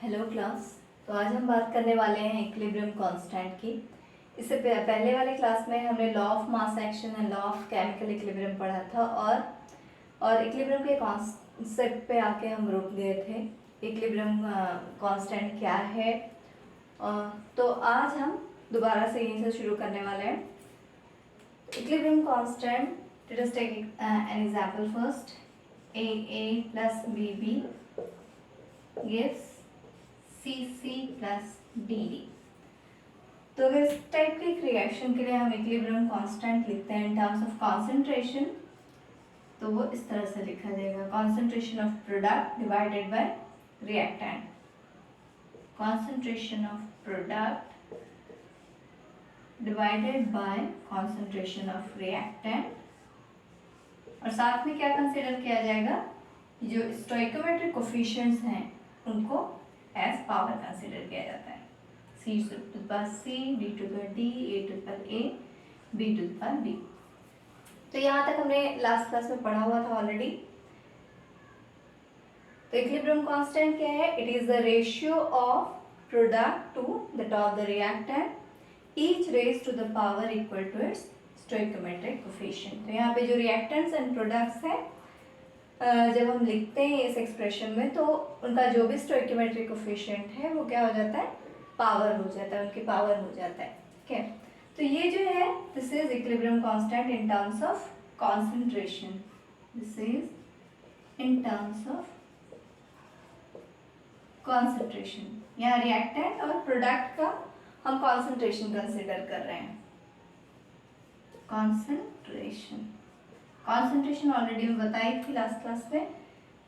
Hello class. तो आज हम बात करने वाले हैं इक्विलिब्रियम कांस्टेंट की। इससे पहले वाले क्लास में हमने law of mass action and law of chemical equilibrium पढ़ा था और इक्विलिब्रियम के कॉन्सेप्ट पे आके हम रुक गए थे। इक्विलिब्रियम कांस्टेंट क्या है। तो आज हम दोबारा से यहीं से शुरू करने वाले हैं। Equilibrium constant, let us take an example first. a plus bb gives cc plus dd। तो अगर इस टाइप के रिएक्शन के लिए हम इक्विलिब्रियम कांस्टेंट लिखते हैं इन टर्म्स ऑफ कॉन्सेंट्रेशन, तो वो इस तरह से लिखा जाएगा, concentration of product divided bye reactant. Concentration of product divided bye concentration of reactant. और साथ में क्या कंसीडर किया जाएगा, जो स्टोइकोमेट्रिक कोफिशिएंट्स हैं उनको एज पावर कंसीडर किया जाता है। c to the power c, d to the power d, a to the power a, b to the power b। तो यहाँ तक हमने लास्ट क्लास में पढ़ा हुआ था ऑलरेडी। तो इक्विलिब्रियम कांस्टेंट क्या है? It is the ratio of product to that of the reactant, each raise to the power equal to its stoichiometric coefficient. तो यहाँ पे जो रिएक्टेंट्स एंड प्रोडक्ट्स हैं, जब हम लिखते हैं इस एक्सप्रेशन में, तो उनका जो भी स्टोइकोमेट्रिक कोफिशिएंट है वो क्या हो जाता है? पावर हो जाता है, उनकी पावर हो जाता है। ठीक है, तो ये जो है this is equilibrium constant in terms of concentration. This is in terms of concentration. यहाँ रिएक्टेंट और प्रोडक्ट का हम कॉन्सेंट्रेशन कंसिडर कर रहे हैं। कॉन्सेंट्रेशन ऑलरेडी मैं बताई थी लास्ट क्लास में,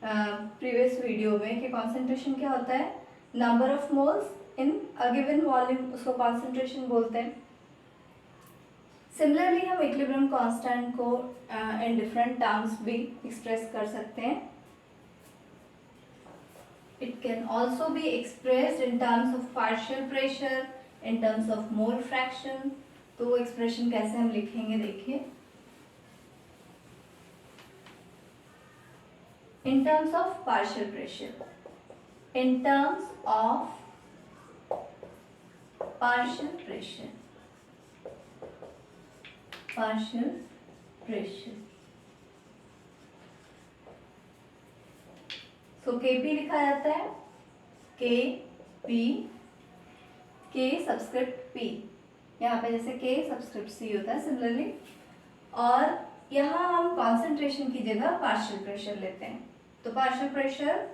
प्रीवियस वीडियो में, कि कॉन्सेंट्रेशन क्या होता है? Number of moles in a given volume, उसको कॉन्सेंट्रेशन बोलते हैं। सिमिलरली हम इक्विलिब्रियम कांस्टेंट को इन डिफरेंट टर्म्स भी एक्सप्रेस कर सकते हैं। It can also be expressed in terms of partial pressure, in terms of mole fraction. तो वो एक्सप्रेशन कैसे हम लिखेंगे, देखिए। इन terms of partial pressure, in terms of partial pressure। So Kp लिखा जाता है Kp, K सबस्क्रिप्ट P, यहाँ पे जैसे K सबस्क्रिप्ट C होता है सिमिलरली। और यहाँ हम कॉन्सेंट्रेशन की जगह पार्शियल प्रेशर लेते हैं। तो partial pressure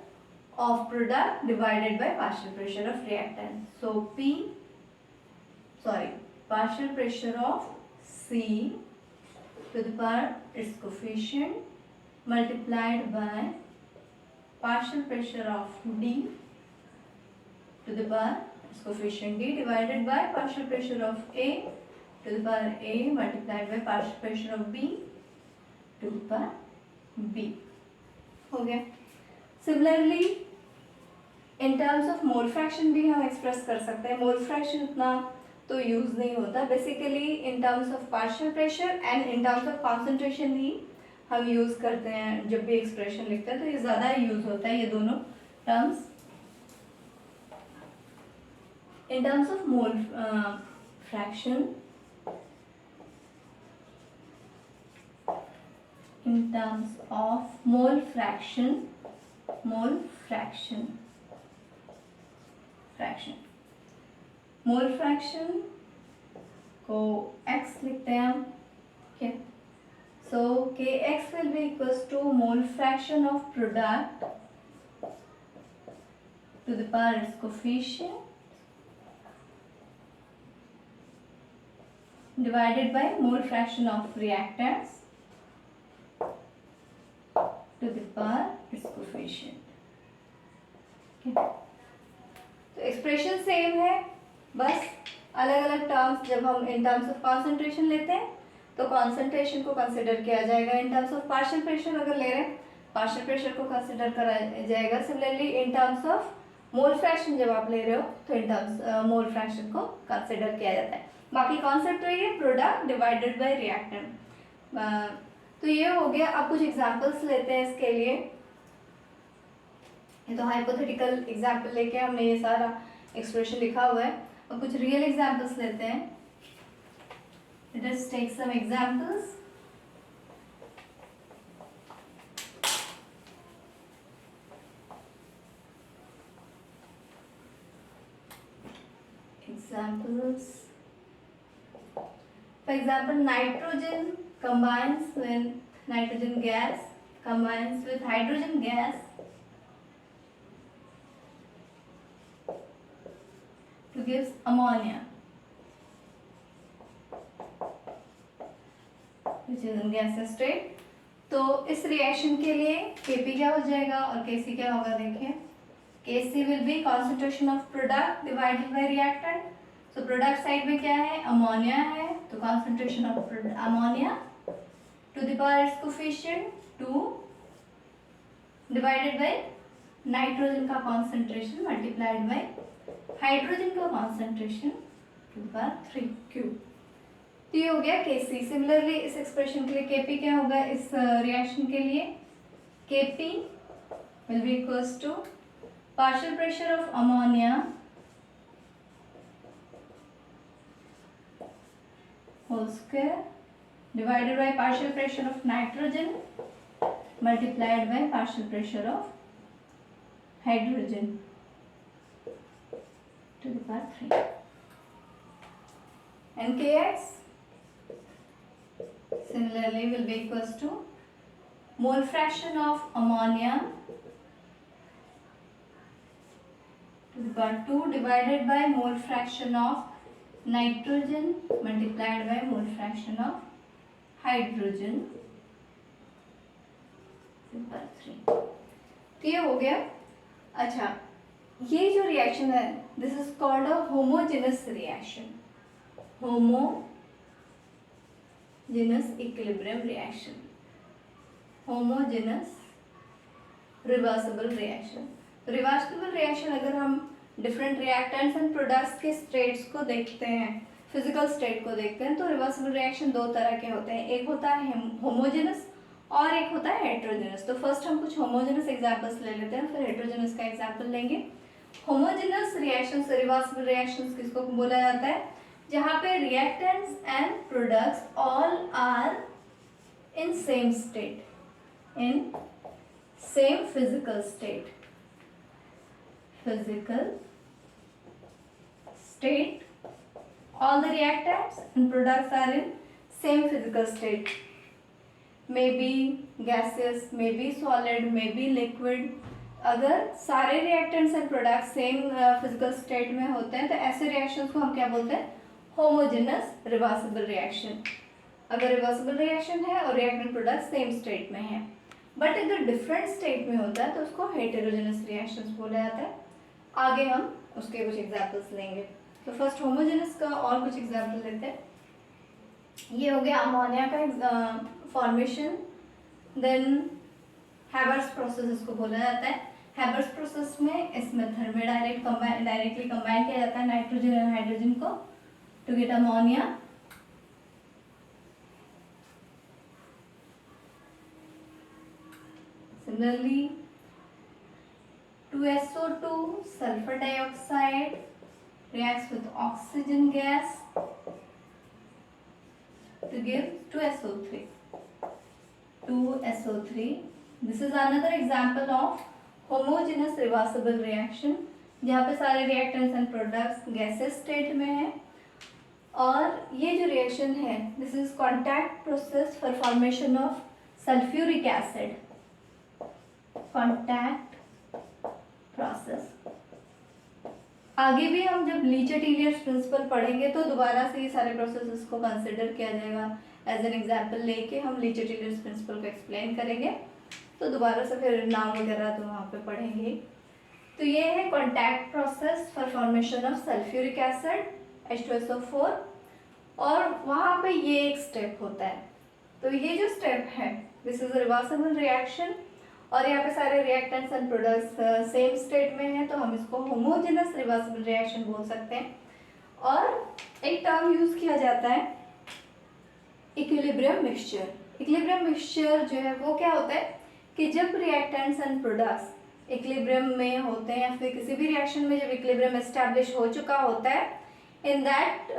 of product divided by partial pressure of reactant. So partial pressure of C to the power its coefficient multiplied by partial pressure of D to the power its coefficient D divided by partial pressure of A to the power A multiplied by partial pressure of B to the power B। हो गया। Similarly in terms of mole fraction भी हम express कर सकते हैं। Mole fraction उतना तो use नहीं होता, basically in terms of partial pressure and in terms of concentration ही हम यूज करते हैं जब भी एक्सप्रेशन लिखते हैं। तो ये ज़्यादा यूज होता है ये दोनों terms. In terms of mole fraction, in terms of mole fraction mole fraction को x लिखते हैं हम। ठीक है, so Kx will be equals to mole fraction of product to the power its coefficient divided by mole fraction of reactants to the power its coefficient. तो expression same है, बस अलग अलग टर्म्स। जब हम इन टर्म्स ऑफ कॉन्सेंट्रेशन लेते हैं तो कॉन्सेंट्रेशन को कंसिडर किया जाएगा। इन टर्म्स ऑफ पार्शियल प्रेशर अगर ले रहे हैं, पार्शियल प्रेशर को कंसिडर करा जाएगा। Similarly in terms of mole fraction जब आप ले रहे हो तो इन टर्म्स मोल फ्रैक्शन को कंसिडर किया जाता है। बाकी कॉन्सेप्ट तो ये प्रोडक्ट डिवाइडेड बाय रिएक्टेंट। तो ये हो गया। अब कुछ एग्जांपल्स लेते हैं इसके लिए। ये तो हाइपोथेटिकल एग्जाम्पल लेके हमने ये सारा एक्सप्रेशन लिखा हुआ है। अब कुछ रियल एग्जाम्पल्स लेते हैं। Let us take some examples. Examples. For example, nitrogen combines with nitrogen gas, combines with hydrogen gas to give ammonia, which is in gaseous state. तो इस रिएक्शन के लिए Kp क्या हो जाएगा और Kc क्या होगा, देखिए। Kc will be concentration of product divided by reactant. So product side में क्या है, अमोनिया है, तो concentration of ammonia to the power its coefficient 2 divided by nitrogen का concentration multiplied by हाइड्रोजन का concentration to the power 3 cube. तो ये हो गया Kc। सिमिलरली इस एक्सप्रेशन के लिए Kp क्या होगा, इस रिएक्शन के लिए Kp will be equals to partial pressure of ammonia whole square divided by partial pressure of nitrogen multiplied by partial pressure of hydrogen to the power 3. And Kx similarly will be equals to mole fraction of ammonia to the power 2 divided by mole fraction of nitrogen multiplied by mole fraction of hydrogen to the power 3. तो ये हो गया। अच्छा, ये जो reaction है this is called a homogeneous reaction, homogeneous equilibrium reaction, homogeneous reversible reaction. Reversible reaction अगर हम डिफरेंट रिएक्टेंट्स एंड प्रोडक्ट्स के स्टेट्स को देखते हैं, फिजिकल स्टेट को देखते हैं, तो रिवर्सिबल रिएक्शन दो तरह के होते हैं, एक होता है होमोजेनस और एक होता है हेट्रोजेनस। तो फर्स्ट हम कुछ होमोजेनस एग्जांपल्स ले लेते हैं, फिर हेट्रोजेनस का एग्जांपल लेंगे। होमोजेनस रिएक्शंस, रिवर्सिबल रिएक्शंस किसको बोला जाता है, जहाँ पे reactants and products all are in same state, in same physical state, all the reactants and products are in same physical state, maybe gaseous, maybe solid, maybe liquid। अगर सारे reactants and products same physical state में होते हैं तो ऐसे reactions को हम क्या बोलते हैं, homogeneous reversible reaction। अगर reversible reaction है और reactant product same state में है, बट अगर different state में होता है तो उसको heterogeneous reactions बोला जाता है। आगे हम उसके कुछ एग्जाम्पल्स लेंगे। तो फर्स्ट होमोजेनस का और कुछ एग्जाम्पल लेते हैं। ये हो गया अमोनिया का फॉर्मेशन, देन हैबर्स प्रोसेस इसको बोला जाता है। हैबर्स प्रोसेस में इस मेथड में डायरेक्टली कंबाइन किया जाता है नाइट्रोजन और हाइड्रोजन को to get ammonia. Similarly 2SO2 sulfur dioxide reacts with oxygen gas to give 2SO3. 2SO3. This is another example of homogeneous reversible reaction, जहाँ पे सारे reactants and products gaseous state में है। और ये जो reaction है, this is contact process for formation of sulfuric acid. Contact process. आगे भी हम जब लीचेटिलियर्स प्रिंसिपल पढ़ेंगे तो दोबारा से ये सारे प्रोसेसेस को कंसिडर किया जाएगा। एज एन एग्जांपल लेके हम लीचेटिलियर्स प्रिंसिपल को एक्सप्लेन करेंगे, तो दोबारा से फिर नाम वगैरह तो वहाँ पे पढ़ेंगे। तो ये है contact process for formation of sulphuric acid H2SO4, और वहाँ पे ये एक स्टेप होता है। तो ये जो स्टेप है दिस इज रिवर्सिबल रिएक्शन, और यहाँ पे सारे reactants and products same state में हैं, तो हम इसको होमोजेनस रिवर्सिबल रिएक्शन बोल सकते हैं। और एक टर्म यूज किया जाता है इक्विलिब्रियम मिक्सचर। इक्विलिब्रियम मिक्सचर जो है वो क्या होता है कि जब रिएक्टेंट्स एंड प्रोडक्ट्स इक्विलिब्रियम में होते हैं या फिर किसी भी रिएक्शन में जब इक्विलिब्रियम एस्टैब्लिश हो चुका होता है, इन दैट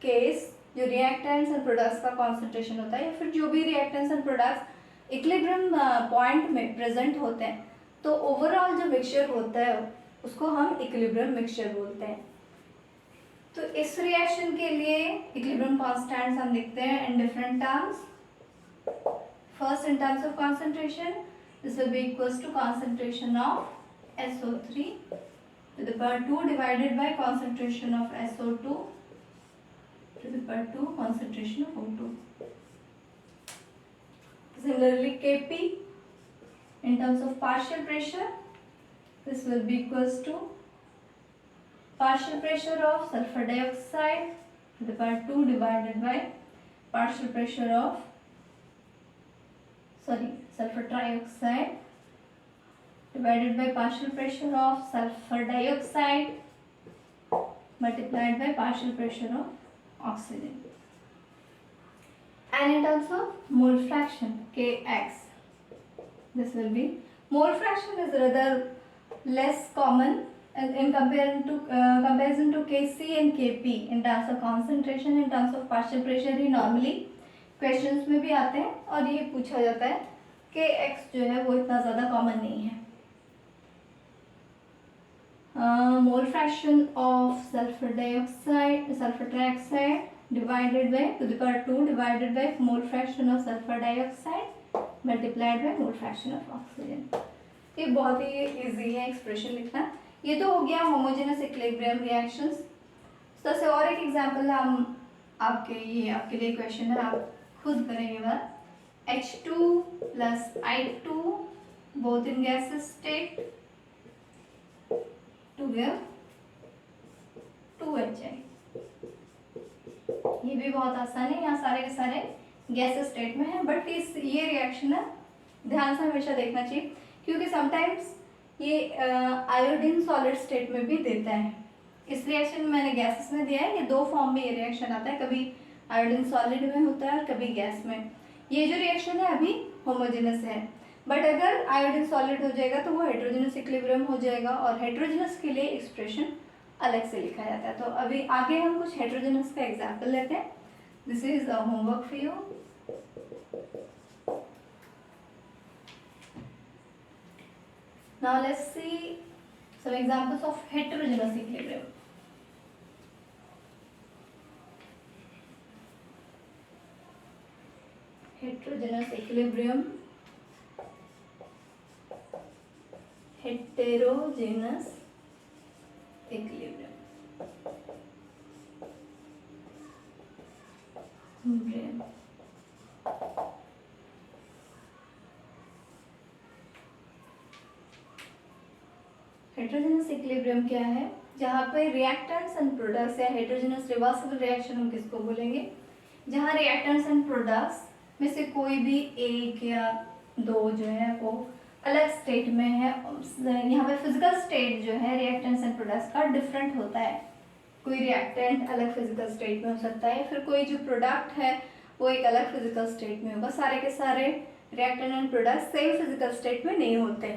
केस जो रिएक्टेंट्स एंड प्रोडक्ट्स का कॉन्सेंट्रेशन होता है या फिर जो भी reactants and products equilibrium point में प्रेजेंट होते हैं, तो ओवरऑल जो मिक्सचर होता है उसको हम इक्विलिब्रियम मिक्सचर बोलते हैं। तो इस रिएक्शन के लिए इक्विलिब्रियम कांस्टेंट्स हम लिखते हैं in different terms. First in terms of concentration, this will be equals to concentration of SO3 to the power 2 divided by concentration of SO2 to the power 2 concentration of O2. Similarly, Kp in terms of partial pressure, this will be equals to partial pressure of sulfur dioxide to the power 2 divided by partial pressure of sulfur trioxide divided by partial pressure of sulfur dioxide multiplied by partial pressure of oxygen. And in terms of mole fraction, Kx, this will be, mole fraction is rather less common in comparison to Kc and Kp in terms of concentration, in terms of partial pressure he normally questions में भी आते हैं और ये पूछा जाता है कि x जो है वो इतना ज़्यादा कॉमन नहीं है। मोल fraction of sulphur trioxide divided by two the power 2 divided by mole fraction of sulphur dioxide multiplied by mole fraction of oxygen. ये बहुत ही इजी है एक्सप्रेशन लिखना। ये तो हो गया होमोजेनस इक्विलिब्रियम रिएक्शंस। तो से और एक एग्जांपल हम आपके लिए क्वेश्चन है, आप खुद करेंगे बात। H2 plus I2 both in gaseous state to give 2HI। ये भी बहुत आसान है, यहाँ सारे के सारे गैसेस स्टेट में है, बट ये रिएक्शन है ध्यान से हमेशा देखना चाहिए क्योंकि समटाइम्स ये आयोडीन सॉलिड स्टेट में भी देता है। इस रिएक्शन में मैंने गैसेस में दिया है, ये दो फॉर्म में ये रिएक्शन आता है, कभी आयोडीन सॉलिड में होता है और कभी गैस में। ये जो रिएक्शन है अभी होमोजेनस है, बट अगर आयोडीन सॉलिड हो जाएगा तो वो हेटेरोजेनस इक्विलिब्रियम हो जाएगा और हेटेरोजेनस के लिए एक्सप्रेशन अलग से लिखा जाता है। तो अभी आगे हम कुछ हेटेरोजेनस का एग्जांपल लेते हैं। This is a homework for you. Now let's see some examples of heterogeneous equilibrium. heterogeneous equilibrium, heterogeneous equilibrium, heterogeneous equilibrium क्या है? जहाँ पे रिएक्टेंट्स एंड प्रोडक्ट्स या हेटेरोजेनस रिवर्सिबल रिएक्शन हम किसको बोलेंगे? जहाँ रिएक्टेंट्स एंड प्रोडक्ट्स में से कोई भी एक या दो जो है वो अलग स्टेट में है। यहाँ पे फिजिकल स्टेट जो है रिएक्टेंट्स एंड प्रोडक्ट्स का डिफरेंट होता है। कोई रिएक्टेंट अलग फिजिकल स्टेट में हो सकता है, फिर कोई जो प्रोडक्ट है वो एक अलग फिजिकल स्टेट में होगा। सारे के सारे reactant and products same physical state में नहीं होते।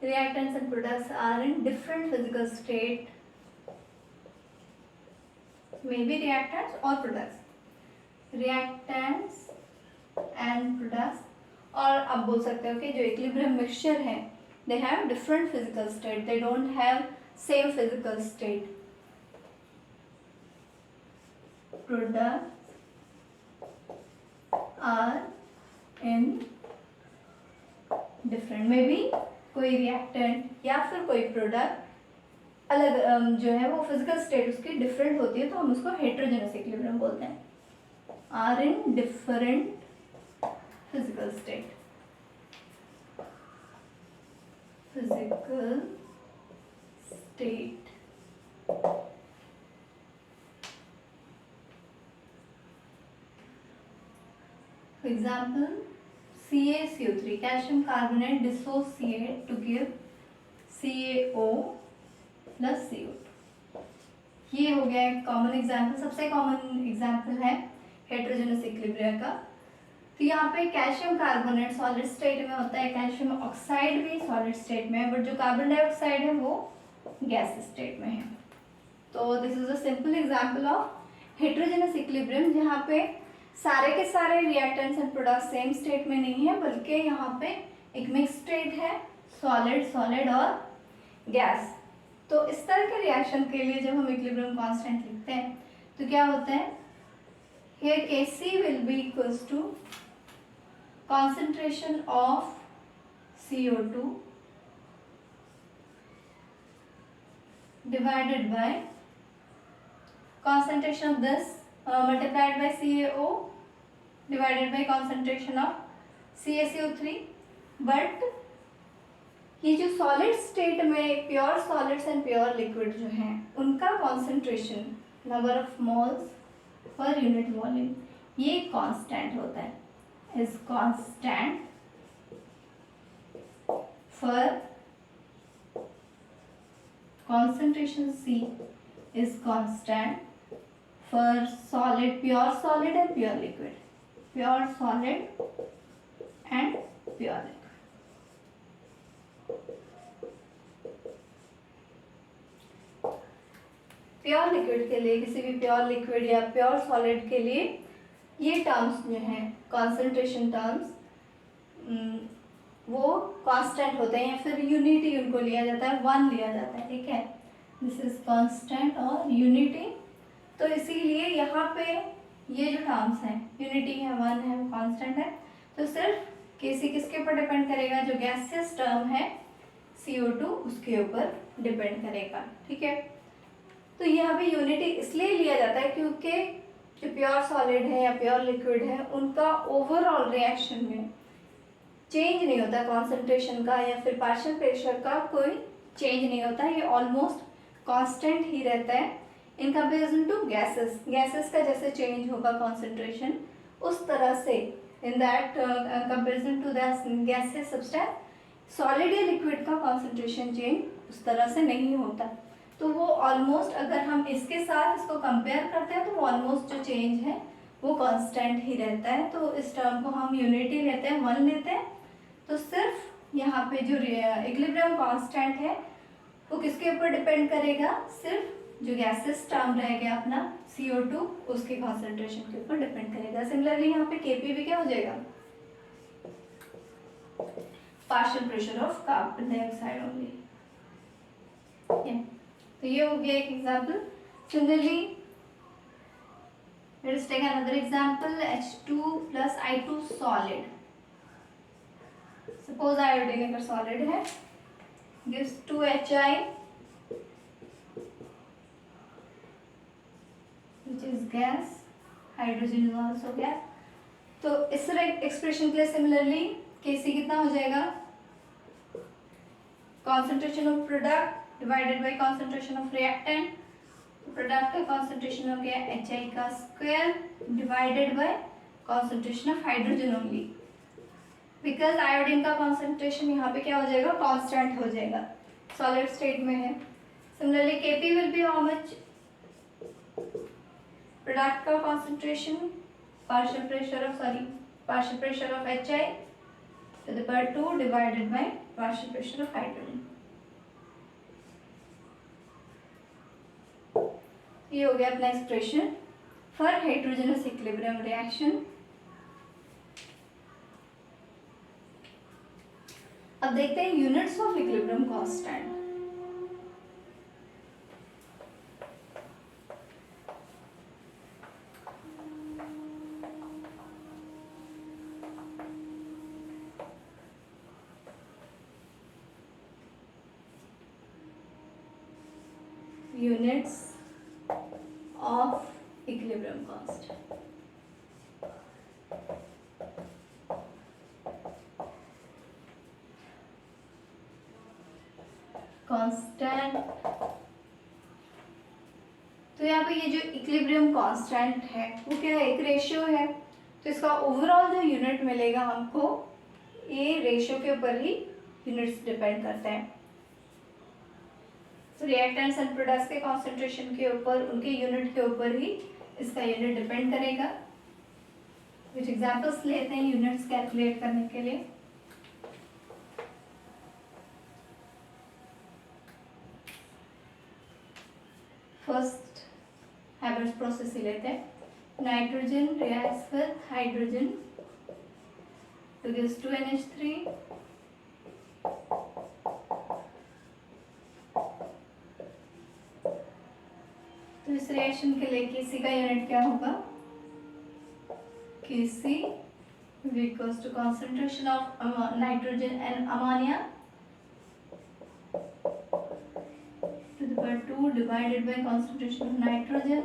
Reactants and products are in different physical state, may be reactants और प्रोडक्ट्स, रिएक्टेंट्स एंड प्रोडक्ट्स। और आप बोल सकते हो कि जो इक्विलिब्रियम मिक्सचर है they have different physical state, they don't have same physical state. Products are in different, may be कोई रिएक्टेंट या फिर कोई प्रोडक्ट अलग जो है वो फिजिकल स्टेट उसकी डिफरेंट होती है, तो हम उसको हेटेरोजेनस इक्विलिब्रियम बोलते हैं। Are in different physical state, physical state. For example, CaCO3, calcium carbonate dissociate to give CaO plus CO2। ये हो गया एक कॉमन एग्जाम्पल, सबसे कॉमन एग्जाम्पल है हेटेरोजेनस इक्विलिब्रियम का। तो यहाँ पे कैल्शियम कार्बोनेट सॉलिड स्टेट में होता है, कैल्शियम ऑक्साइड भी सॉलिड स्टेट में है, बट जो कार्बन डाइऑक्साइड है वो गैस स्टेट में है। तो this is a simple example of heterogeneous equilibrium, जहाँ पे सारे के सारे reactants and products same state में नहीं है, बल्कि यहाँ पे एक मिक्स स्टेट है, सॉलिड सॉलिड और गैस। तो इस तरह के रिएक्शन के लिए जब हम इक्विलिब्रियम कांस्टेंट लिखते हैं तो क्या होता है, here Kc will be equals to concentration of CO2 divided by concentration of this multiplied by CaO divided by concentration of CaCO3। But ये जो सॉलिड स्टेट में pure solids and pure liquid जो हैं उनका concentration, number of moles per unit volume, ये constant होता है, is constant for concentration C is constant for solid, pure solid and pure liquid, pure solid and pure liquid। Pure liquid के लिए, किसी भी प्योर लिक्विड या pure solid के लिए ये टर्म्स जो हैं कॉन्सेंट्रेशन टर्म्स, वो कांस्टेंट होते हैं या फिर यूनिटी उनको लिया जाता है, वन लिया जाता है, ठीक है। दिस इज कांस्टेंट और यूनिटी। तो इसीलिए यहाँ पे ये जो टर्म्स हैं, यूनिटी है, वन है, वो कांस्टेंट है। तो सिर्फ किसके ऊपर डिपेंड करेगा, जो गैसियस टर्म है CO2 उसके ऊपर डिपेंड करेगा, ठीक है। तो यहाँ पे यूनिटी इसलिए लिया जाता है क्योंकि जो प्योर सॉलिड है या प्योर लिक्विड है उनका ओवरऑल रिएक्शन में चेंज नहीं होता, कॉन्सेंट्रेशन का या फिर पार्शियल प्रेशर का कोई चेंज नहीं होता, ये ऑलमोस्ट कांस्टेंट ही रहता है in comparison to gases. Gases का जैसे चेंज होगा कॉन्सेंट्रेशन, उस तरह से in that comparison to the gases substance, solid या लिक्विड का कॉन्सेंट्रेशन चेंज उस तरह से नहीं होता। तो वो ऑलमोस्ट, अगर हम इसके साथ इसको कंपेयर करते हैं तो वो ऑलमोस्ट जो चेंज है वो कांस्टेंट ही रहता है। तो इस टर्म को हम यूनिटी लेते हैं, वन लेते हैं। तो सिर्फ यहाँ पे जो इक्विलिब्रियम कांस्टेंट है वो किसके ऊपर डिपेंड करेगा, सिर्फ जो गैसेस टर्म रहेगा अपना CO2 उसके कॉन्सेंट्रेशन के ऊपर डिपेंड करेगा। सिमिलरली यहाँ पे Kp भी क्या हो जाएगा, partial pressure of carbon dioxide only. तो ये हो गया एक example. Similarly let us take another example, H2 plus I2 solid। Suppose iodine अगर solid है, gives 2HI which is gas, hydrogen is also gas। तो इस एक्सप्रेशन के लिए सिमिलरली Kc कितना हो जाएगा, concentration of product divided by concentration of reactant. Product का कॉन्सेंट्रेशन हो गया HI का square divided bye concentration of hydrogen only, because iodine का कॉन्सेंट्रेशन यहाँ पे क्या हो जाएगा, कांस्टेंट हो जाएगा, सॉलिड स्टेट में है। Similarly Kp will be how much, product का concentration partial pressure of HI to the power 2 divided by partial pressure of hydrogen। ये हो गया अपना expression for heterogeneous equilibrium reaction. अब देखते हैं units of equilibrium constant. Units of equilibrium constant। Constant, तो यहाँ पे ये जो इक्विलिब्रियम कांस्टेंट है वो क्या है, एक रेशियो है। तो इसका ओवरऑल जो यूनिट मिलेगा हमको, ये रेशियो के ऊपर ही यूनिट्स डिपेंड करते हैं। तो रिएक्टेंट्स एंड प्रोडक्ट्स के कॉन्सेंट्रेशन के ऊपर, उनके यूनिट के ऊपर ही इसका यूनिट डिपेंड करेगा। कुछ एग्जांपल्स लेते हैं यूनिट्स कैलकुलेट करने के लिए। फर्स्ट हैबर्स प्रोसेस ही लेते हैं। Nitrogen reacts with hydrogen to gives 2NH3 तो इस रिएक्शन के लिए Kc का यूनिट क्या होगा? Kc equals to concentration of nitrogen and ammonia to the power 2 divided by concentration of nitrogen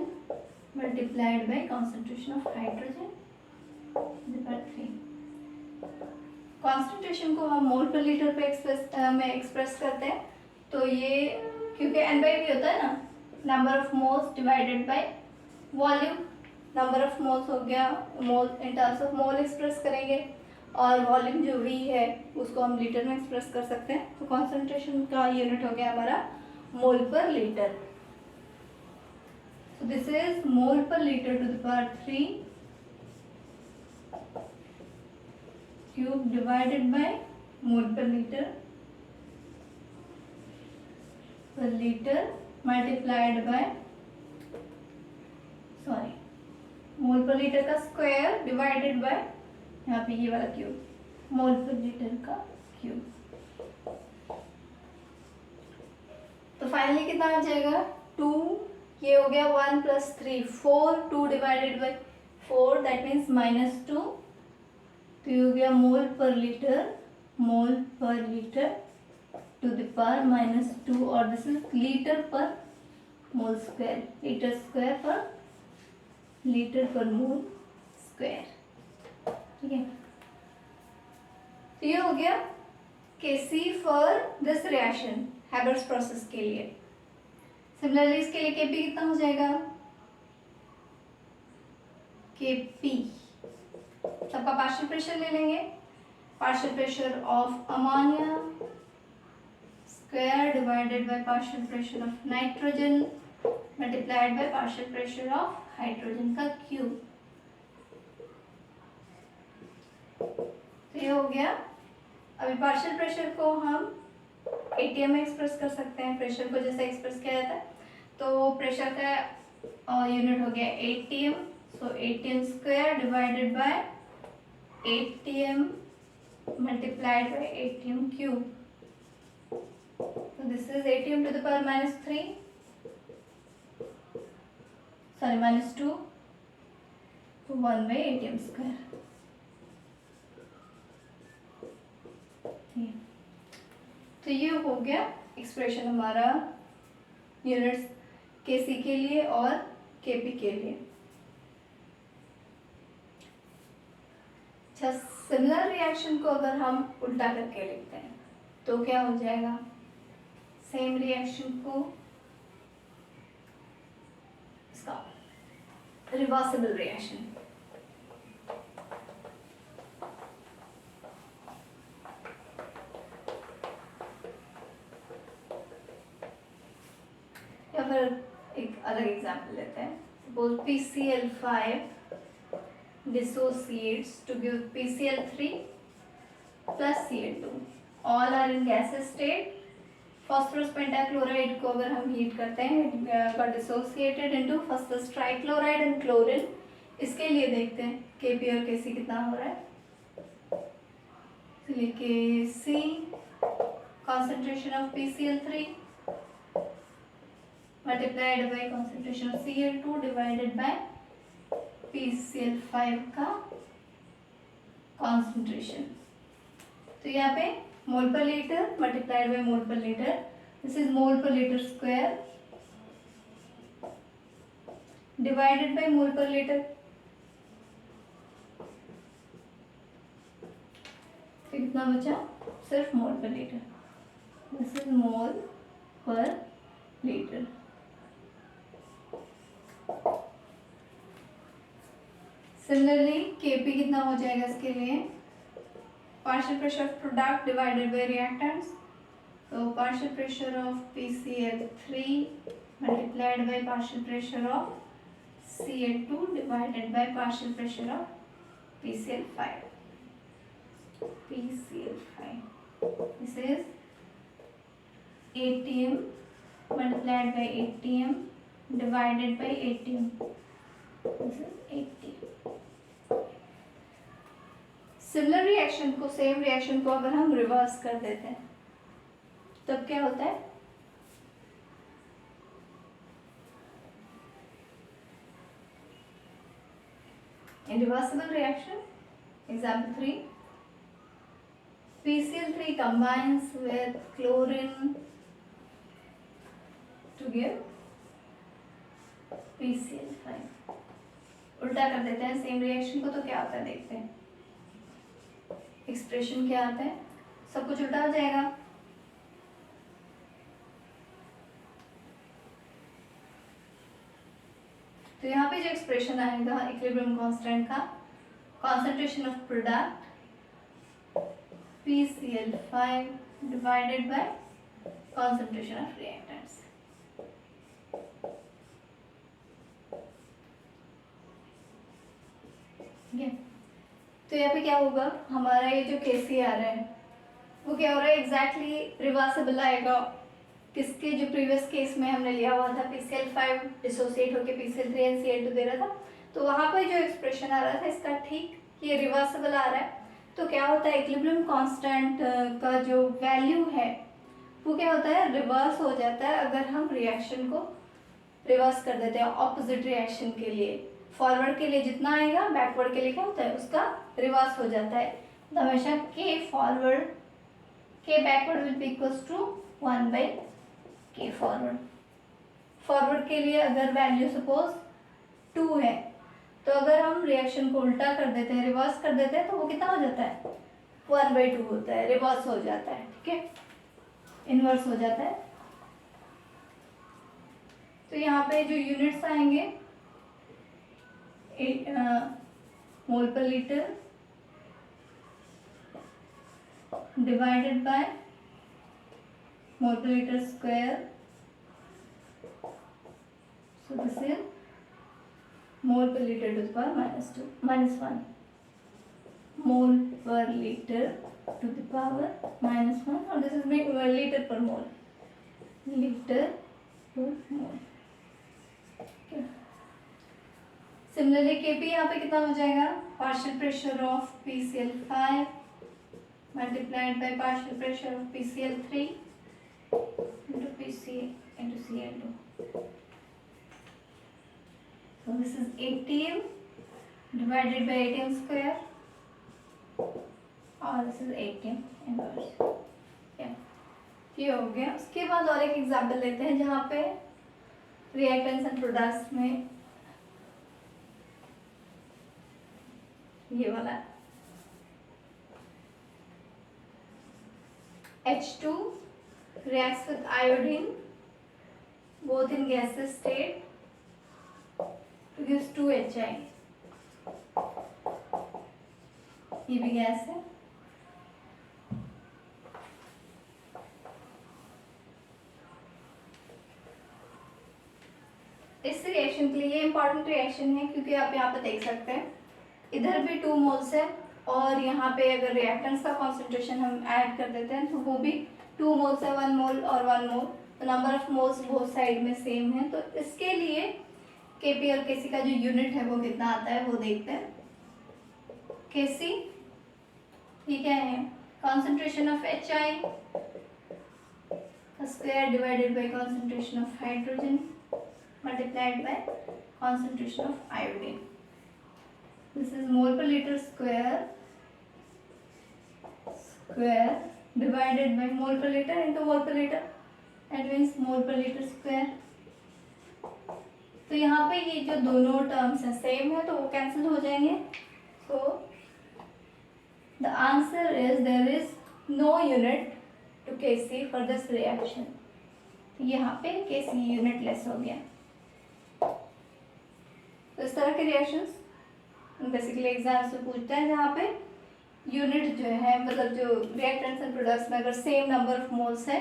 multiplied by concentration of hydrogen to the power 3। Concentration को हम मोल per litre पे एक्सप्रेस करते हैं, तो ये क्योंकि N/V होता है ना, number of moles divided by volume. Number of moles हो गया, mole in terms of mole express करेंगे, और वॉल्यूम जो V है उसको हम लीटर में एक्सप्रेस कर सकते हैं। तो कॉन्सेंट्रेशन का यूनिट हो गया हमारा mole per litre. So this is mole per litre to the power 3 cube divided by mole per litre multiplied by mole per litre का स्क्वायर डिवाइडेड बाय यहाँ पे ये वाला क्यूब मोल पर लीटर का क्यूब। तो फाइनली कितना आ जाएगा? 2, ये हो गया 1 + 3 4, 2 डिवाइडेड बाय 4 दैट मीन्स -2, तो ये हो गया मोल per litre to the power -2, और दिस इज लीटर पर मोल स्क्वायर, लीटर स्क्वायर पर लीटर पर मोल स्क्वायर। ठीक है, तो ये हो गया Kc for this reaction Haber's process के लिए। सिमिलरली इसके लिए Kp कितना हो जाएगा? Kp सबका पार्शियल प्रेशर ले लेंगे। Partial pressure of ammonia square divided by partial pressure of nitrogen multiplied by partial pressure of hydrogen का क्यूब। तो ये हो गया। अभी पार्शियल प्रेशर को हम ATM में एक्सप्रेस कर सकते हैं, प्रेशर को जैसे एक्सप्रेस किया जाता है। तो प्रेशर का यूनिट हो गया ATM, so ATM square divided bye ATM multiplied by ATM cube. So this is ATM to the power -3, sorry -2, so 1 by ATM square। तो ये हो गया एक्सप्रेशन हमारा यूनिट्स Kc के लिए और Kp के लिए। अच्छा, सिमिलर रिएक्शन को अगर हम उल्टा करके लिखते हैं तो क्या हो जाएगा? सेम रिएक्शन को इसका रिवर्सिबल रिएक्शन। या फिर एक अलग एग्जांपल लेते हैं। Suppose PCl5 dissociates to give PCl3 plus Cl2, all are in gaseous state। phosphorus pentachloride को अगर हम हीट करते हैं got dissociated into phosphorus trichloride and chlorine। इसके लिए देखते हैं Kp और Kc कितना हो रहा है। इसलिए Kc concentration of PCl3 multiplied by concentration of Cl2 divided by PCl5 का कॉन्सेंट्रेशन। तो यहाँ पे मोल per litre multiplied by mole per litre, this is mole per litre square divided by mole per litre. कितना बचा? सिर्फ मोल per litre, this is mole per litre. Similarly Kp कितना हो जाएगा इसके लिए? Partial pressure of product divided by reactants, तो partial pressure of PCl3 multiplied by partial pressure of Cl2 divided by partial pressure of PCl5. This is ATM multiplied by ATM divided by ATM. This is ATM. Similar reaction को, same reaction को अगर हम reverse कर देते हैं तब क्या होता है? In reversible reaction, example 3, PCl3 combines with chlorine to give PCl5. उल्टा कर देते हैं सेम रिएक्शन को तो क्या होता है देखते हैं. एक्सप्रेशन क्या आता है? सब कुछ उल्टा हो जाएगा. तो यहाँ पे जो एक्सप्रेशन आएगा इक्विलिब्रियम कांस्टेंट का, concentration of product PCl5 divided by concentration of reactants. तो यहाँ पे क्या होगा, हमारा ये जो केसी आ रहा है वो क्या हो रहा है, एग्जैक्टली रिवर्सिबल आएगा. किसके, जो प्रीवियस केस में हमने लिया हुआ था PCl5 डिसोसिएट होकर PCl3 and Cl2 दे रहा था, तो वहाँ पर जो एक्सप्रेशन आ रहा था इसका ठीक ये रिवर्सिबल आ रहा है. तो क्या होता है, इक्विलिब्रियम कांस्टेंट का जो वैल्यू है वो क्या होता है, रिवर्स हो जाता है अगर हम रिएक्शन को रिवर्स कर देते हैं ऑपोजिट रिएक्शन के लिए. फॉरवर्ड के लिए जितना आएगा बैकवर्ड के लिए क्या होता है, उसका रिवर्स हो जाता है. तो हमेशा K forward K backward will be equals to 1 by K forward. Forward के लिए अगर वैल्यू सपोज 2 है तो अगर हम रिएक्शन को उल्टा कर देते हैं, रिवर्स कर देते हैं, तो वो कितना हो जाता है, 1/2 होता है, रिवर्स हो जाता है. ठीक है, इनवर्स हो जाता है. तो यहाँ पे जो यूनिट्स आएंगे मोल per litre divided by mole per liter square. So this is mole per liter to the power -1. Mole per liter to the power -1, और this is liter per mole. Liter per mole. Similarly Kp यहाँ पे कितना हो जाएगा, partial pressure of PCl5 multiplied by partial pressure of PCl3 into PC into Cl2. So this is ATM divided by ATM square, और this is ATM inverse. ये हो गया. उसके बाद और एक एग्जाम्पल लेते हैं जहाँ पे रिएक्टेंट्स एंड प्रोडक्ट्स में ये वाला H2 reacts with iodine both in gaseous state to gives 2HI. ये भी गैस है. इस रिएक्शन के लिए ये इंपॉर्टेंट रिएक्शन है क्योंकि आप यहाँ पे देख सकते हैं इधर भी 2 मोल्स है और यहाँ पे अगर रिएक्टेंट्स का कॉन्सेंट्रेशन हम ऐड कर देते हैं तो वो भी 2 मोल्स है, 1 मोल और 1 मोल. तो number of moles both side में सेम है. तो इसके लिए Kp और Kc का जो यूनिट है वो कितना आता है वो देखते हैं. Kc ठीक है, concentration of HI square divided bye concentration of hydrogen multiplied bye concentration of iodine. This is mole per liter square divided by mole per liter into mole per liter. That means mole per liter square. तो यहाँ पे ये जो दोनों terms हैं same है तो वो कैंसिल हो जाएंगे. So the answer is there is no unit to Kc for this reaction. तो यहाँ पे Kc यूनिट लेस हो गया. तो इस तरह के रिएक्शंस बेसिकली एग्जाम से पूछता है जहाँ पे यूनिट जो है मतलब जो रिएक्टेंट्स एंड प्रोडक्ट्स में अगर सेम नंबर ऑफ मोल्स है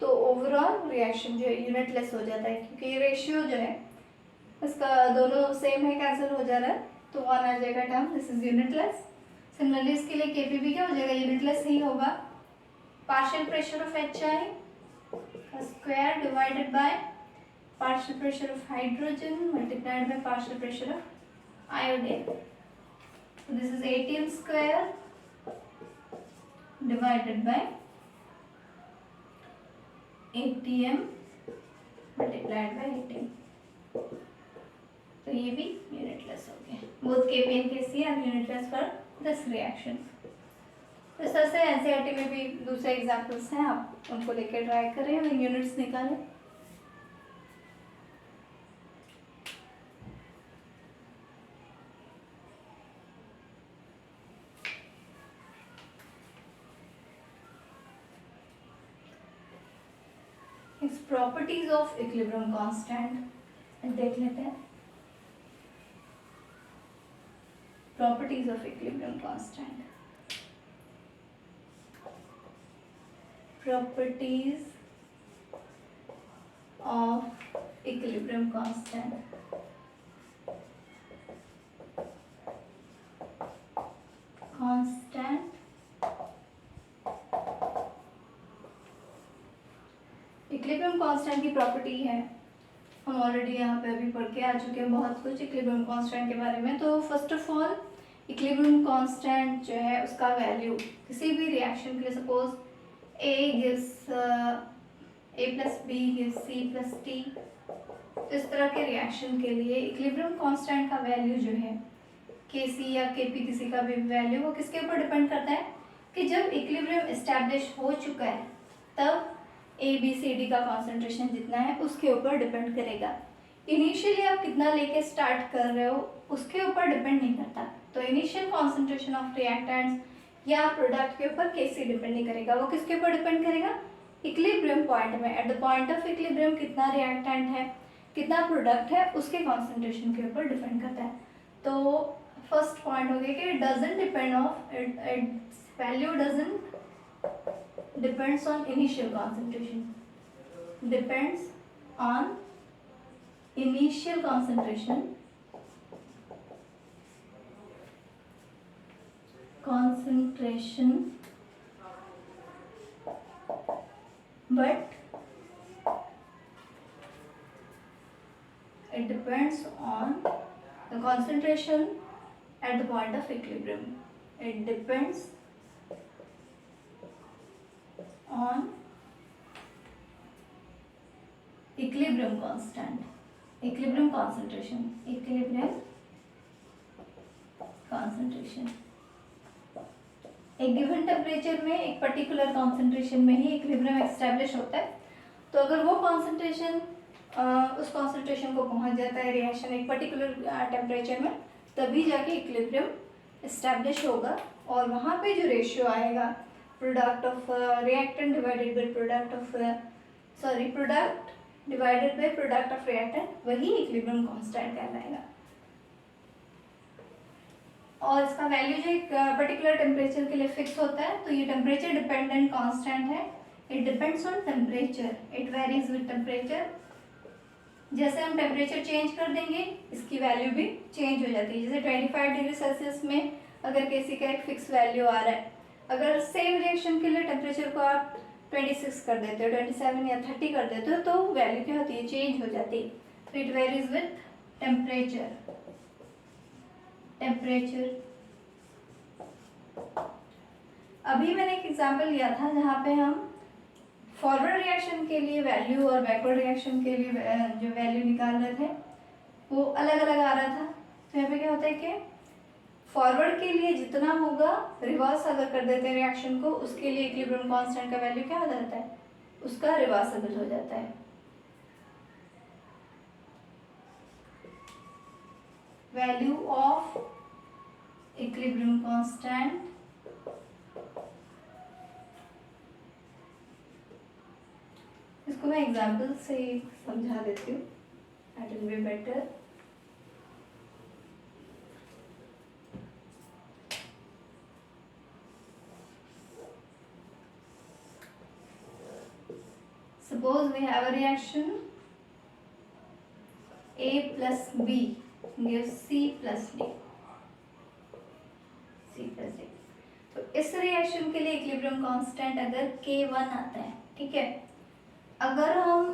तो ओवरऑल रिएक्शन जो है यूनिट लेस हो जाता है क्योंकि रेशियो जो है इसका दोनों सेम है, कैंसिल हो जा रहा है. तो 1 आ जाएगा term, this is unitless. Similarly इसके लिए केपी भी क्या हो जाएगा, यूनिटलेस ही होगा। Partial pressure of H I का square divided by partial pressure of hydrogen multiplied by partial pressure of iodine. So this is ATM square divided by ATM multiplied by ATM। तो ये भी यूनिटलेस हो गया। Both KP and KC are unitless for this reaction. इस तरह से NCERT में भी दूसरे एग्जाम्पल्स हैं, आप उनको लेकर ट्राई करें और यूनिट्स निकालें। प्रॉपर्टीज ऑफ इक्विलिब्रियम कांस्टेंट देख लेते हैं। Properties of equilibrium constant, properties of equilibrium constant. Constant equilibrium constant की प्रॉपर्टी है, हम ऑलरेडी यहाँ पे अभी पढ़ के आ चुके हैं बहुत कुछ इक्विलिब्रियम कांस्टेंट के बारे में। तो first of all equilibrium constant जो है उसका वैल्यू किसी भी रिएक्शन के लिए, suppose A gives A plus B gives C plus T, इस तरह के रिएक्शन के लिए इक्विलिब्रियम कांस्टेंट का वैल्यू जो है Kc या Kp किसी का भी वैल्यू, वो किसके ऊपर डिपेंड करता है कि जब इक्विलिब्रियम एस्टैब्लिश हो चुका है तब ABCD का कॉन्सेंट्रेशन जितना है उसके ऊपर डिपेंड करेगा। इनिशियली आप कितना लेके स्टार्ट कर रहे हो उसके ऊपर डिपेंड नहीं करता। तो इनिशियल कॉन्सेंट्रेशन ऑफ रिएक्टेंट्स या प्रोडक्ट के ऊपर कैसे डिपेंड नहीं करेगा, वो किसके ऊपर डिपेंड करेगा, इक्विलिब्रियम पॉइंट में, at the point of equilibrium कितना रिएक्टेंट है कितना प्रोडक्ट है उसके कॉन्सेंट्रेशन के ऊपर डिपेंड करता है। तो फर्स्ट पॉइंट हो गया कि it doesn't depend of its value doesn't depends on initial concentration, depends on initial concentration but it depends on the concentration at the point of equilibrium. It depends on equilibrium constant, equilibrium concentration, equilibrium concentration। एक given temperature में एक particular concentration में ही equilibrium establish होता है। तो अगर वो concentration उस कॉन्सेंट्रेशन को पहुंच जाता है रिएक्शन एक पर्टिकुलर टेम्परेचर में, तभी जाके इक्विलिब्रियम एस्टैब्लिश होगा। और वहाँ पे जो रेशियो आएगा product of reactant divided by product of product divided by product of reactant, वही इक्विलिब्रियम कांस्टेंट कहलाएगा। और इसका वैल्यू जो एक पर्टिकुलर टेम्परेचर के लिए फिक्स होता है। तो ये टेम्परेचर डिपेंडेंट कांस्टेंट है, it depends on temperature, it varies with temperature. जैसे हम टेम्परेचर चेंज कर देंगे इसकी वैल्यू भी चेंज हो जाती है। जैसे 25 डिग्री सेल्सियस में अगर किसी का एक फिक्स वैल्यू आ रहा है, अगर सेम रिएक्शन के लिए टेम्परेचर को आप 26 कर देते हो, 27 या 30 कर देते हो, तो वैल्यू क्या होती है, चेंज हो जाती है। तो इट वेरीज विद टेम्परेचर। अभी मैंने एक एग्जांपल लिया था जहाँ पे हम फॉरवर्ड रिएक्शन के लिए वैल्यू और बैकवर्ड रिएक्शन के लिए जो वैल्यू निकाल रहे थे वो अलग अलग आ रहा था। तो यहाँ पे क्या होता है कि फॉरवर्ड के लिए जितना होगा, रिवर्स अगर कर देते हैं रिएक्शन को, उसके लिए इक्विलिब्रियम कांस्टेंट का वैल्यू क्या हो जाता है, उसका रिवर्सिबल हो जाता है। वैल्यू ऑफ इक्विलिब्रियम कांस्टेंट इसको मैं एग्जांपल से समझा देती हूँ, that will be better. Suppose we have a reaction A plus B gives C plus D. इस रिएक्शन के लिए इक्विलिब्रियम कांस्टेंट अगर K1 आता है, ठीक है, अगर हम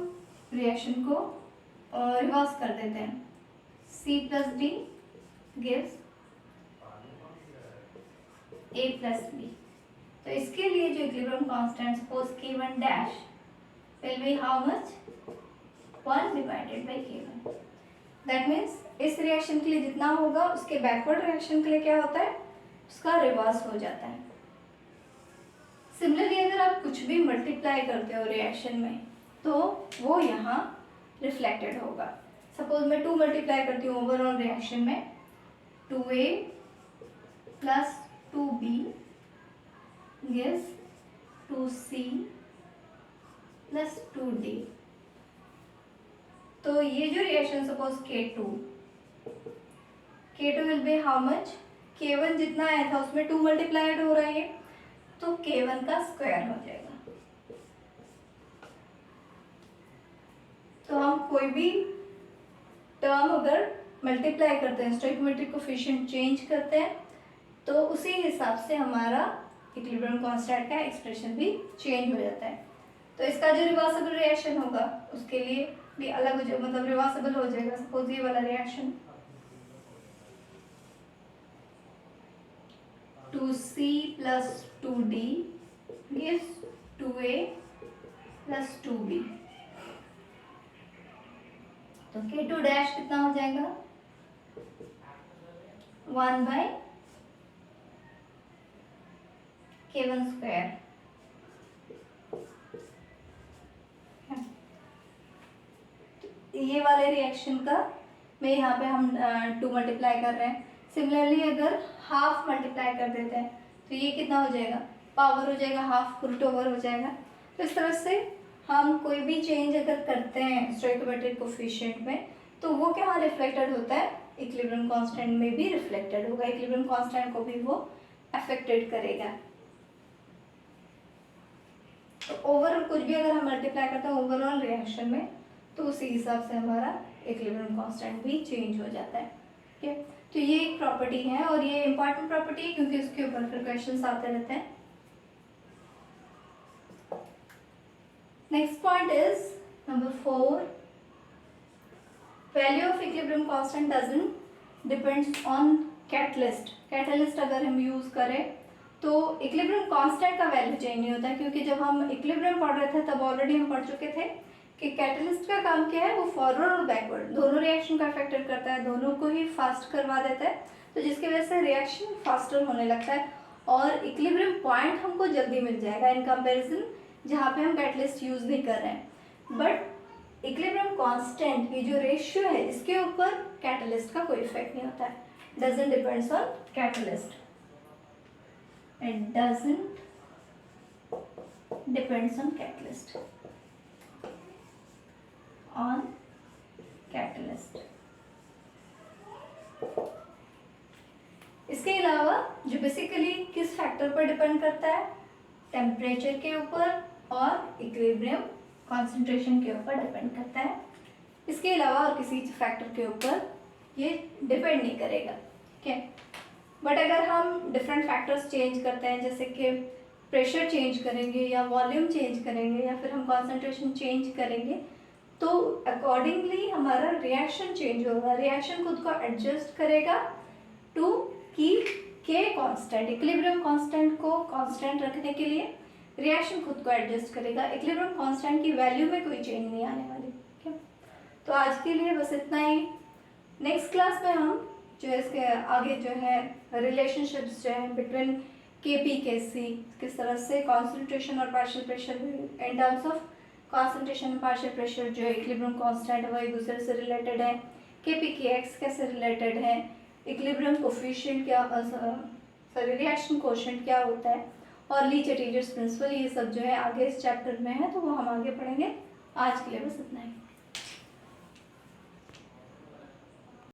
रिएक्शन को रिवर्स कर देते हैं, C plus D gives A plus B, तो इसके लिए जो equilibrium constant suppose K1 dash will be how much 1 divided by K1। That means इस रिएक्शन के लिए जितना होगा उसके बैकवर्ड रिएक्शन के लिए क्या होता है, उसका रिवर्स हो जाता है। सिमिलरली अगर आप कुछ भी मल्टीप्लाई करते हो रिएक्शन में तो वो यहाँ रिफ्लेक्टेड होगा। सपोज मैं 2 मल्टीप्लाई करती हूँ ओवरऑल रिएक्शन में, 2A plus 2B gives 2C plus 2D। तो ये जो reaction suppose K2 will be how much, K1 जितना आया था उसमें 2 मल्टीप्लाइड हो रहा है तो K1 का स्क्वायर हो जाएगा। तो हम कोई भी टर्म अगर मल्टीप्लाई करते हैं, स्टोइकोमेट्रिक कोफिशिएंट चेंज करते हैं, तो उसी हिसाब से हमारा इक्विलिब्रियम कांस्टेंट का एक्सप्रेशन भी चेंज हो जाता है। तो इसका जो रिवर्सिबल रिएक्शन होगा उसके लिए भी अलग हो जाएगा, मतलब रिवर्सिबल हो जाएगा। सपोज ये वाला reaction 2C plus 2D gives 2A plus 2B। तो K2 डैश कितना हो जाएगा 1 बाई K1 स्क्वायर। ये वाले रिएक्शन का में यहाँ पे हम 2 मल्टीप्लाई कर रहे हैं। सिमिलरली अगर हाफ मल्टीप्लाई कर देते हैं तो ये कितना हो जाएगा, पावर हो जाएगा, हाफ रूट ओवर हो जाएगा। तो इस तरह से हम कोई भी चेंज अगर करते हैं स्टोइकोमेट्रिक कोफिशिएंट में तो वो क्या रिफ्लेक्टेड होता है, इक्विलिब्रियम कांस्टेंट में भी रिफ्लेक्टेड होगा, इक्विलिब्रियम कांस्टेंट को भी वो अफेक्टेड करेगा। तो ओवरऑल कुछ भी अगर हम मल्टीप्लाई करते हैं ओवरऑल रिएक्शन में तो उसी हिसाब से हमारा इक्विलिब्रियम कांस्टेंट भी चेंज हो जाता है। ठीक है, तो ये एक प्रॉपर्टी है और ये इंपॉर्टेंट प्रॉपर्टी है क्योंकि उसके ऊपर फिर क्वेश्चंस आते रहते हैं। Next point is number 4, value of equilibrium constant doesn't depends on catalyst. Catalyst अगर हम यूज करें तो इक्विलिब्रियम कांस्टेंट का वैल्यू चेंज नहीं होता है, क्योंकि जब हम इक्विलिब्रियम पढ़ रहे थे तब ऑलरेडी हम पढ़ चुके थे कि कैटलिस्ट का काम क्या है, वो फॉरवर्ड और बैकवर्ड दोनों रिएक्शन को अफेक्टेड करता है, दोनों को ही फास्ट करवा देता है, तो जिसकी वजह से रिएक्शन फास्टर होने लगता है और इक्विलिब्रियम पॉइंट हमको जल्दी मिल जाएगा इन कंपैरिजन जहाँ पे हम कैटलिस्ट यूज नहीं कर रहे हैं। बट इक्विलिब्रियम कांस्टेंट ये जो रेशियो है इसके ऊपर कैटलिस्ट का कोई इफेक्ट नहीं होता है, doesn't depends on catalyst, it doesn't depends on catalyst, on catalyst. इसके अलावा जो बेसिकली किस फैक्टर पर डिपेंड करता है, टेम्परेचर के ऊपर और इक्विलिब्रियम कॉन्सेंट्रेशन के ऊपर डिपेंड करता है। इसके अलावा और किसी फैक्टर के ऊपर ये डिपेंड नहीं करेगा। ठीक है, बट अगर हम डिफरेंट फैक्टर्स चेंज करते हैं जैसे कि प्रेशर चेंज करेंगे या वॉल्यूम चेंज करेंगे या फिर हम कॉन्सेंट्रेशन चेंज करेंगे तो अकॉर्डिंगली हमारा रिएक्शन चेंज होगा, रिएक्शन खुद को एडजस्ट करेगा टू कीप के कांस्टेंट, इक्विलिब्रियम कांस्टेंट को कांस्टेंट रखने के लिए रिएक्शन खुद को एडजस्ट करेगा, इक्विलिब्रियम कांस्टेंट की वैल्यू में कोई चेंज नहीं आने वाली। ठीक है, तो आज के लिए बस इतना ही। नेक्स्ट क्लास में हम जो है इसके आगे जो है रिलेशनशिप्स जो है बिटवीन KP KC, किस तरह से कॉन्सेंट्रेशन और partial pressure in terms of concentration partial pressure जो इक्विलिब्रियम कांस्टेंट है वो एक दूसरे से रिलेटेड है, KP KX कैसे रिलेटेड है, इक्विलिब्रियम कोफिशिएंट क्या रिएक्शन कोएफिशिएंट क्या होता है और ली चैटर्जी's प्रिंसिपल, ये सब जो है आगे इस चैप्टर में है तो वो हम आगे पढ़ेंगे। आज के लिए बस इतना ही।